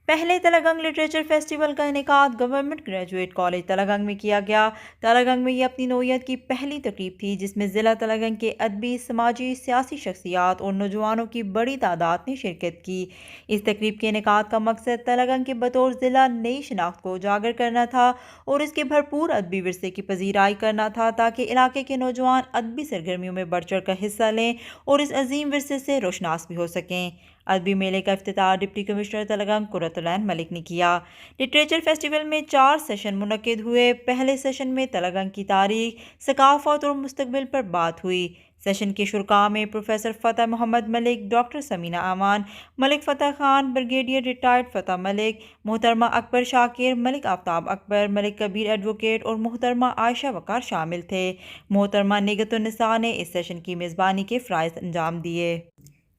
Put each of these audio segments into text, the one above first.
पहले Talagang literature festival का इनेकाद government graduate college Talagang में किया गया। तलागंग में ये अपनी नौयत की पहली तकरीब थी जिसमें ज़िला तलागंग के अदबी, समाजी, सियासी शख्सियात और नौजवानों की बड़ी तादाद ने शिरकत की। इस तकरीब के इनेकाद का मकसद तलागंग के बतौर ज़िला नई शनाख्त को उजागर करना था और इसके भरपूर अदबी विरसे की पजीराई करना था ताकि इलाके के नौजवान अदबी सरगर्मियों में बढ़ चढ़ कर हिस्सा लें और इस अजीम विरसे से रोशनास भी हो सकें। अदबी मेले का इफ्तिताह डिप्टी कमिश्नर तलगंग कुर्रतुल-ऐन मलिक ने किया। लिटरेचर फेस्टिवल में 4 सेशन मुनक्किद हुए। पहले सेशन में तलगंग की तारीख, सकाफत और मुस्तकबिल पर बात हुई। सेशन के शुरा में प्रोफेसर फ़तह मोहम्मद मलिक, डॉक्टर समीना अमान, मलिक फ़तह खान, ब्रिगेडियर रिटायर्ड फ़तह मलिक, मोहतरमा अकबर शाकिर, मलिक आफ्ताब अकबर, मलिक कबीर एडवोकेट और मोहतरमा आयशा वकार शामिल थे। मोहतरमा निगतुन्निसा ने इस सेशन की मेज़बानी के फ़राइज़ अंजाम दिए।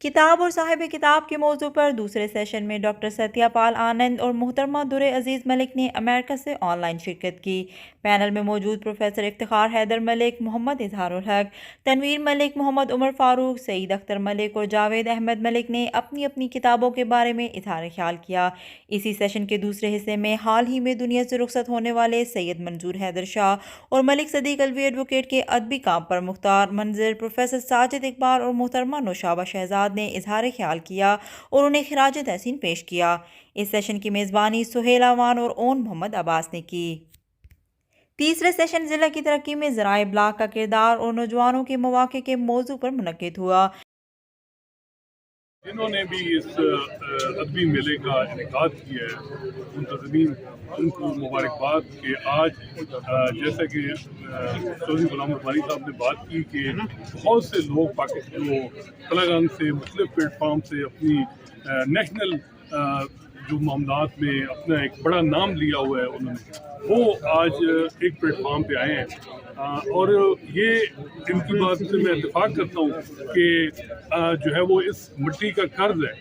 किताब और साहिब किताब के मौजू पर दूसरे सेशन में डॉक्टर सत्यापाल आनंद और मोहतरमा दुरे अजीज़ मलिक ने अमेरिका से ऑनलाइन शिरकत की। पैनल में मौजूद प्रोफेसर इफ्तिखार हैदर मलिक, मोहम्मद इजहारुल हक, तनवीर मलिक, मोहम्मद उमर फारूक, सईद अख्तर मलिक और जावेद अहमद मलिक ने अपनी अपनी किताबों के बारे में इजहार ख्याल किया। इसी सेशन के दूसरे हिस्से में हाल ही में दुनिया से रुखसत होने वाले सैयद मंजूर हैदर शाह और मलिक सदीक अलवी एडवोकेट के अदबी काम पर मुख्तार मंजिल, प्रोफेसर साजिद इकबाल और मोहतरमा नौशाबा शहजाद ने इजहार ख्याल किया और उन्हें खिराज तहसीन पेश किया। इस सेशन की मेज़बानी सुहेल अवान और ओन मोहम्मद अब्बास ने की। तीसरे सेशन ज़िला की तरक्की में ज़राए इब्लाग का किरदार और नौजवानों के मौक़े के मौजू पर मुनक्किद हुआ। जिन्होंने भी इस अदबी मेले का इनेकाद किया है मुंतज़मीन उनको मुबारकबाद कि आज जैसा कि चौधरी गुलाम रब्बानी साहब ने बात की कि बहुत से लोग पाकिस्तान जो तलगंग से मुख्तलिफ प्लेटफार्म से अपनी नेशनल जो मामलात में अपना एक बड़ा नाम लिया हुआ है उन्होंने वो आज एक प्लेटफार्म पे आए हैं और ये इनकी बात से मैं इत्तेफाक करता हूँ कि जो है वो इस मिट्टी का कर्ज है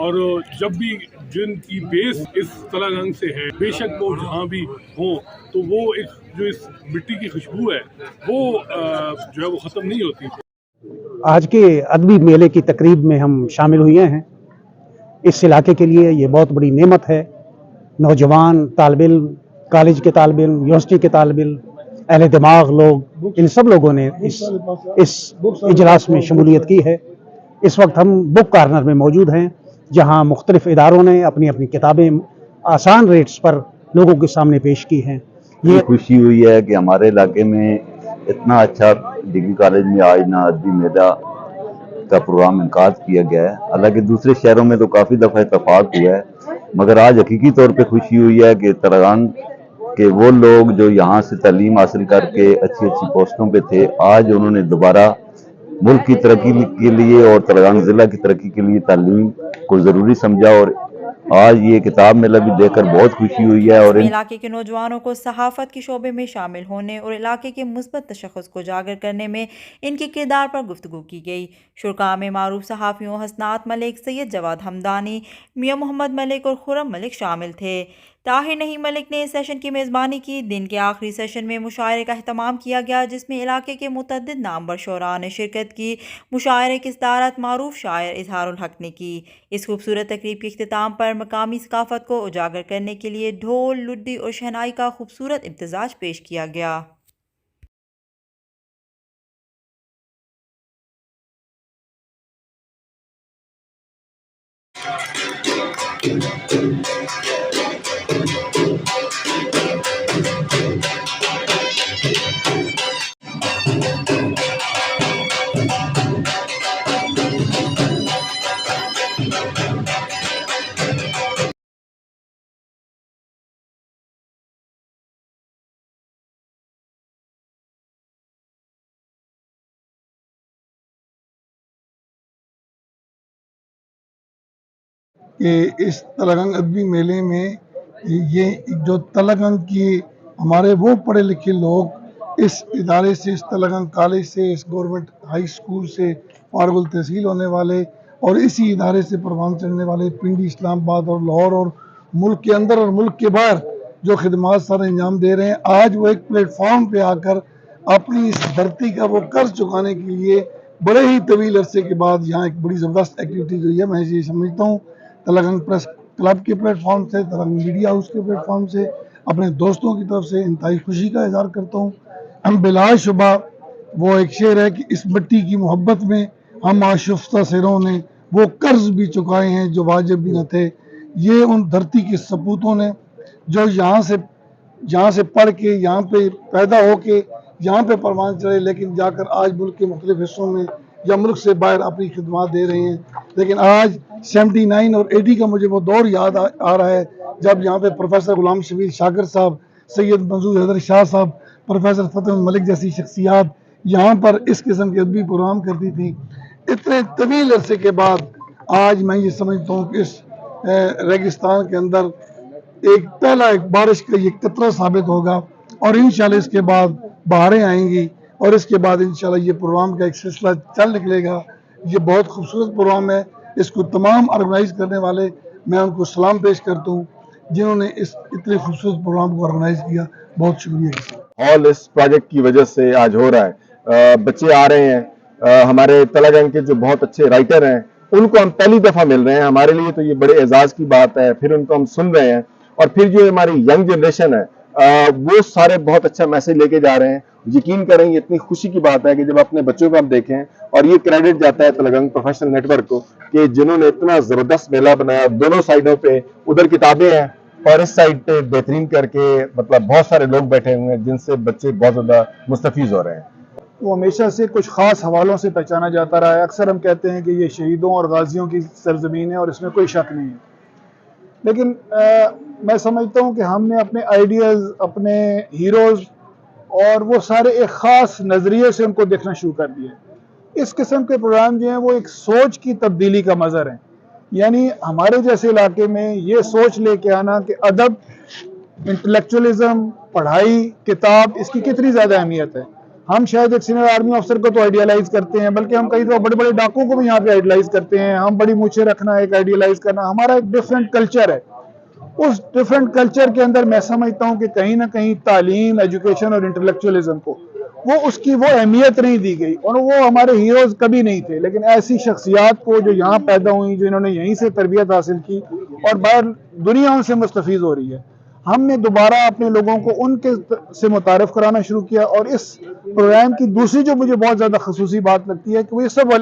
और जब भी जिनकी बेस इस तलागंग से है बेशक वो जहाँ भी हो तो वो एक जो इस मिट्टी की खुशबू है वो जो है वो ख़त्म नहीं होती। आज के अदबी मेले की तकरीब में हम शामिल हुए हैं। इस इलाके के लिए ये बहुत बड़ी नेमत है। नौजवान तालिब इल्म, कॉलेज के तालिब इल्म, यूनिवर्सिटी के तालिब इल्म, अहले दिमाग लोग, इन सब लोगों ने इस इजलास में शमूलियत की है। इस वक्त हम बुक कॉर्नर में मौजूद हैं जहां मुख्तलिफ इदारों ने अपनी अपनी किताबें आसान रेट्स पर लोगों के सामने पेश की हैं। ये खुशी हुई है कि हमारे इलाके में इतना अच्छा डिग्री कॉलेज में आज ना अदबी मेला का प्रोग्राम इनकाद किया गया है। हालांकि दूसरे शहरों में तो काफ़ी दफ़ा इत्तफाक हुआ है, मगर आज हकीकी तौर पे खुशी हुई है कि तलगंग के वो लोग जो यहाँ से तालीम हासिल करके अच्छी अच्छी पोस्टों पे थे, आज उन्होंने दोबारा मुल्क की तरक्की के लिए और तलगंग ज़िला की तरक्की के लिए तालीम को ज़रूरी समझा और आज ये किताब मेला भी देखकर बहुत खुशी हुई है। और इलाके के नौजवानों को सहाफ़त के शोबे में शामिल होने और इलाके के मुस्बत तशख़्ख़ुस को उजागर करने में इनके किरदार पर गुफ्तगू की गई। शुरा में मारूफ सहाफ़ियों हसनात मलिक, सैयद जवाद हमदानी, मियाँ मोहम्मद मलिक और खुर्रम मलिक शामिल थे। ताहिर नईम मलिक ने इस सेशन की मेज़बानी की। दिन के आखिरी सेशन में मुशायरे का अहतमाम किया गया जिसमें इलाके के मुतअद्दिद नामवर शोरा ने शिरकत की। मुशायरे की सदारत मारूफ शायर इजहारुल हक ने की। इस खूबसूरत तकरीब के इख्तिताम पर मकामी सकाफत को उजागर करने के लिए ढोल, लुड्डी और शहनाई का खूबसूरत इम्तिजाज पेश किया गया। कि इस तलगंग अदबी मेले में ये जो तलगंग की हमारे वो पढ़े लिखे लोग इस इदारे से, इस तलगंग कॉलेज से, इस गवर्नमेंट हाई स्कूल से फारगुल तहसील होने वाले और इसी इदारे से परवान चढ़ने वाले पिंडी, इस्लामाबाद और लाहौर और मुल्क के अंदर और मुल्क के बाहर जो खिदमात सारे अंजाम दे रहे हैं, आज वो एक प्लेटफॉर्म पे आकर अपनी इस धरती का वो कर्ज चुकाने के लिए बड़े ही तवील अरसे के बाद यहाँ एक बड़ी ज़बरदस्त एक्टिविटी हुई है। मैं ये समझता हूँ तलगंग प्रेस क्लब के प्लेटफॉर्म से, तरंग मीडिया हाउस के प्लेटफॉर्म से, अपने दोस्तों की तरफ से इंतहाई खुशी का इजहार करता हूँ। हम बिलाशुबा वो एक शेर है कि इस मिट्टी की मोहब्बत में हम आशुफ्ता सिरों ने वो कर्ज भी चुकाए हैं जो वाजिब भी न थे। ये उन धरती के सपूतों ने जो यहाँ से पढ़ के, यहाँ पे पैदा होके, यहाँ पे परवान चढ़े, लेकिन जाकर आज मुल्क के मुख्तलिफ हिस्सों में या मुल्क से बाहर अपनी खिदमत दे रहे हैं। लेकिन आज 79 और 80 का मुझे वो दौर याद आ रहा है जब यहाँ पे प्रोफेसर गुलाम शबीर शाकिर साहब, सैयद मंजूर हैदर शाह साहब, प्रोफेसर फतेह मलिक जैसी शख्सियात यहाँ पर इस किस्म के अदबी प्रोग्राम करती थी। इतने तवील अरसे के बाद आज मैं ये समझता हूँ कि इस रेगिस्तान के अंदर एक बारिश का ये कतरा साबित होगा और इंशाल्लाह इसके बाद बहारें आएंगी और इसके बाद इंशाल्लाह ये प्रोग्राम का एक सिलसिला चल निकलेगा। ये बहुत खूबसूरत प्रोग्राम है। इसको तमाम ऑर्गेनाइज करने वाले मैं उनको सलाम पेश करता हूँ जिन्होंने इस इतने खूबसूरत प्रोग्राम को ऑर्गेनाइज किया। बहुत शुक्रिया। हॉल इस प्रोजेक्ट की वजह से आज हो रहा है। बच्चे आ रहे हैं, हमारे तलागंग के जो बहुत अच्छे राइटर हैं उनको हम पहली दफा मिल रहे हैं। हमारे लिए तो ये बड़े एजाज की बात है। फिर उनको हम सुन रहे हैं और फिर जो हमारी यंग जनरेशन है वो सारे बहुत अच्छा मैसेज लेके जा रहे हैं। यकीन करें ये इतनी खुशी की बात है कि जब अपने बच्चों को हम देखें, और ये क्रेडिट जाता है तलगंग प्रोफेशनल नेटवर्क को कि जिन्होंने इतना जबरदस्त मेला बनाया। दोनों साइडों पे उधर किताबें हैं और इस साइड पे बेहतरीन करके मतलब बहुत सारे लोग बैठे हुए हैं जिनसे बच्चे बहुत ज्यादा मुस्तफीज हो रहे हैं। वो हमेशा से कुछ ख़ास हवालों से पहचाना जाता रहा है। अक्सर हम कहते हैं कि ये शहीदों और गाजियों की सरजमीन है और इसमें कोई शक नहीं है। लेकिन मैं समझता हूँ कि हमने अपने आइडियाज़, अपने हीरोज़ और वो सारे एक ख़ास नज़रिए से उनको देखना शुरू कर दिया। इस किस्म के प्रोग्राम जो हैं वो एक सोच की तब्दीली का मज़हर है। यानी हमारे जैसे इलाके में ये सोच लेके आना कि अदब, इंटेलेक्चुअलिज्म, पढ़ाई, किताब, इसकी कितनी ज़्यादा अहमियत है। हम शायद एक सीनियर आर्मी अफसर को तो आइडियलाइज करते हैं, बल्कि हम कई दफा बड़े बड़े डाकुओं को भी यहाँ पे आइडियलाइज करते हैं। हम बड़ी मूछें रखना एक आइडियलाइज करना, हमारा एक डिफरेंट कल्चर है। उस डिफरेंट कल्चर के अंदर मैं समझता हूँ कि कहीं ना कहीं तालीम, एजुकेशन और इंटेलेक्चुअलिज्म को वो अहमियत नहीं दी गई और वो हमारे हीरोज कभी नहीं थे। लेकिन ऐसी शख्सियात को जो यहाँ पैदा हुई, जो इन्होंने यहीं से तरबियत हासिल की और बाहर दुनिया उनसे मुस्तफीज हो रही है, हमने दोबारा अपने लोगों को उनके से मुतारफ कराना शुरू किया। और इस प्रोग्राम की दूसरी जो मुझे बहुत ज़्यादा खसूसी बात लगती है कि वो ये सब